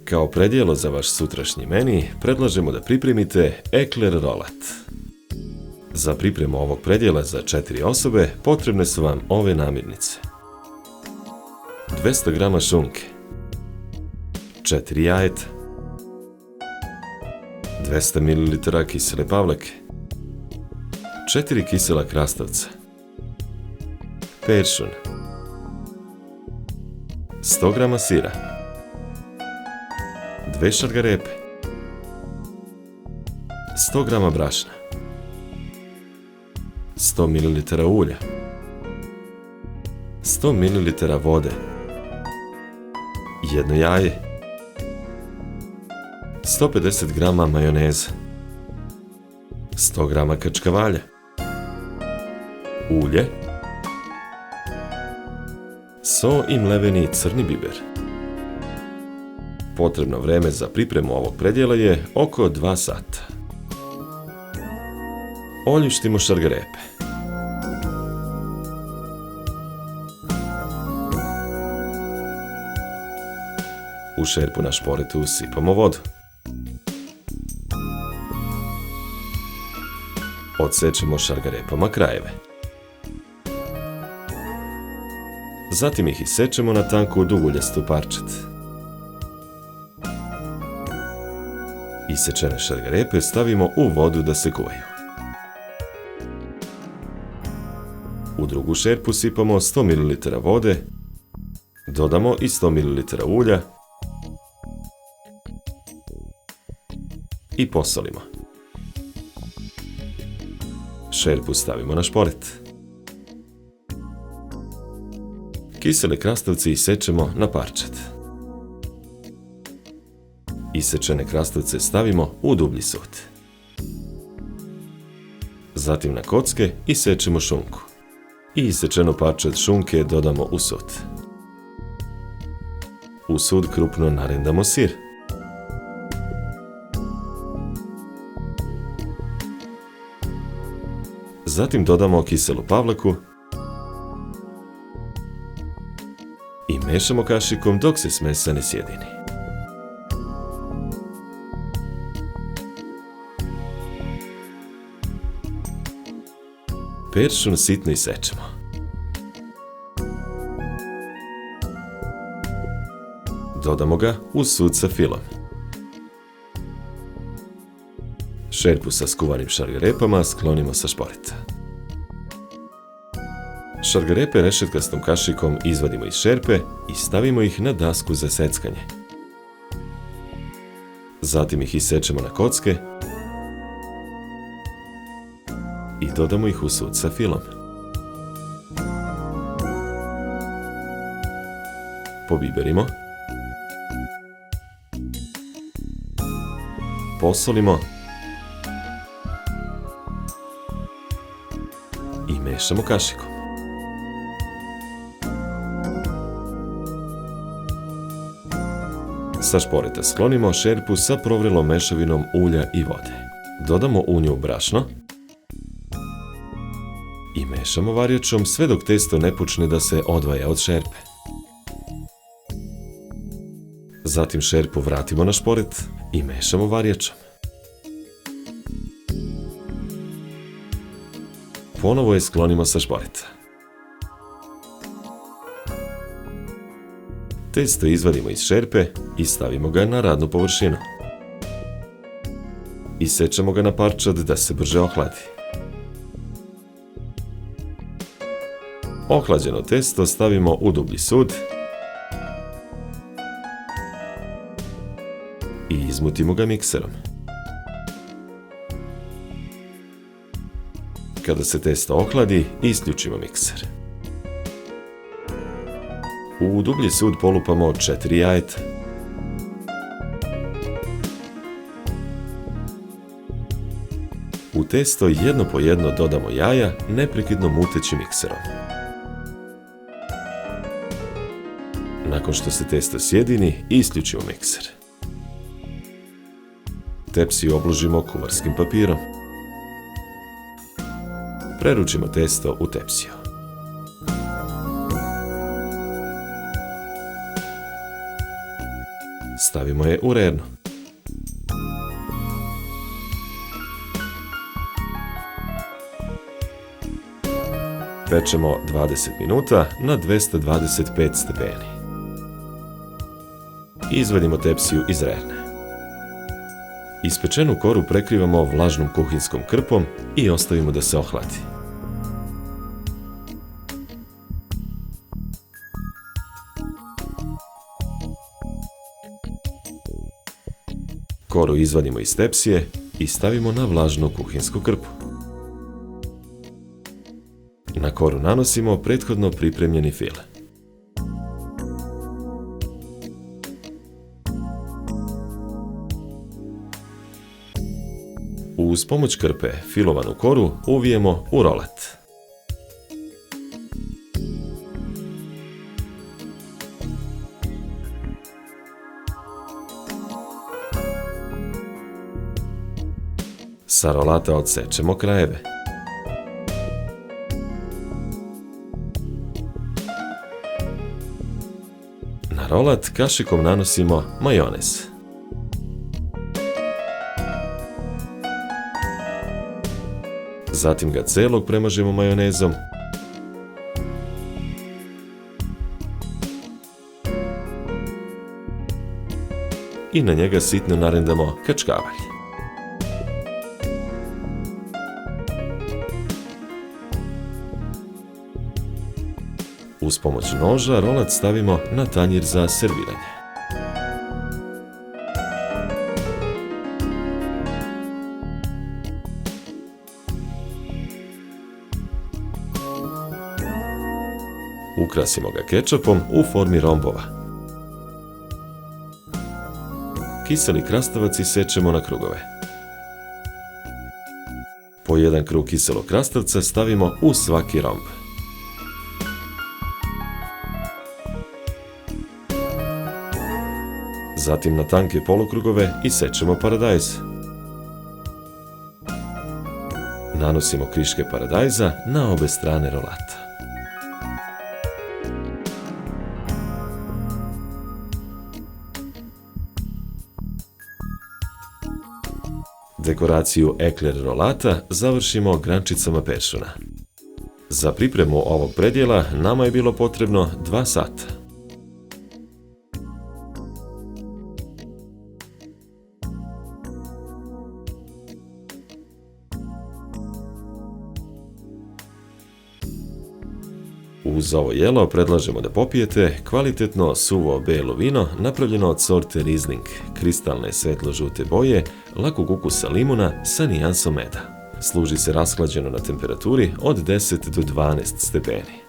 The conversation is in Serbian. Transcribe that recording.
Kao predjelo za vaš sutrašnji meni predlažemo da pripremite ekler rolat. Za pripremu ovog predjela za 4 osobe potrebne su vam ove namirnice: 200 g šunke, 4 jajeta, 200 ml kisele pavlake, 4 kisela krastavca, peršun, 100 g sira, 2 šargarepe, 100 g brašna, 100 ml ulja, 100 ml vode, 1 jaje, 150 g majoneza, 100 g kačkavalja, ulje, so i mleveni crni biber. Potrebno vreme za pripremu ovog predjela je oko 2 sata. Oljuštimo šargarepe. U šerpu na šporetu usipamo vodu. Odsečemo šargarepama krajeve. Zatim ih isečemo na tanku duguljastu parčet. Isečene šargarepe stavimo u vodu da se kuvaju. U drugu šerpu sipamo 100 ml vode, dodamo i 100 ml ulja i posolimo. Šerpu stavimo na šporet. Kisele krastavce isečemo na parčet. Isečene krastavce stavimo u dublji sud. Zatim na kocke isečemo šunku. I isečeno parčet šunke dodamo u sud. U sud krupno narendamo sir. Zatim dodamo kiselu pavlaku i mešamo kašikom dok se smesa ne sjedini. Peršun sitno isečemo. Dodamo ga u sud sa filom. Šerpu sa skuvanim šargarepama sklonimo sa šporeta. Šargarepe rešetkastom kašikom izvadimo iz šerpe i stavimo ih na dasku za seckanje. Zatim ih isečemo na kocke i dodamo ih u sud sa filom. Pobiberimo. Posolimo. I mešamo kašikom. Sa šporeta sklonimo šerpu sa provrelom mešavinom ulja i vode. Dodamo u nju brašno i mešamo varjačom sve dok testo ne počne da se odvaja od šerpe. Zatim šerpu vratimo na šporet i mešamo varjačom. Ponovo je sklonimo sa šporeta. Testo izvadimo iz šerpe i stavimo ga na radnu površinu. Isečemo ga na parčad da se brže ohladi. Ohlađeno testo stavimo u dublji sud i izmutimo ga mikserom. Kada se testo ohladi, isključimo mikser. U dublji sud polupamo 4 jajeta. U testo jedno po jedno dodamo jaja, neprekidno muteći mikserom. Nakon što se testo sjedini, isključimo mikser. Tepsiju obložimo kuvarskim papirom. Preručimo testo u tepsiju. Stavimo je u rernu. Pečemo 20 minuta na 225 stepeni. Izvadimo tepsiju iz rerne. Ispečenu koru prekrivamo vlažnom kuhinskom krpom i ostavimo da se ohladi. Koru izvadimo iz tepsije i stavimo na vlažnu kuhinsku krpu. Na koru nanosimo prethodno pripremljeni file. Uz pomoć krpe filovanu koru uvijemo u rolet. Sa rolata odsečemo krajeve. Na rolat kašikom nanosimo majonez. Zatim ga celog premažemo majonezom. I na njega sitno narendamo kačkavalj. Uz pomoć noža rolat stavimo na tanjir za serviranje. Ukrasimo ga kečapom u formi rombova. Kiseli krastavac isečemo na krugove. Po jedan krug kiselog krastavca stavimo u svaki romb. Zatim na tanke polukrugove isečemo paradajz. Nanosimo kriške paradajza na obe strane rolata. Dekoraciju ekler rolata završimo grančicama peršuna. Za pripremu ovog predjela nama je bilo potrebno 2 sata. Uz ovo jelo predlažemo da popijete kvalitetno suvo belo vino napravljeno od sorte Riesling, kristalne svetlo-žute boje, lakog ukusa limuna sa nijansom meda. Služi se rashlađeno na temperaturi od 10 do 12 stepeni.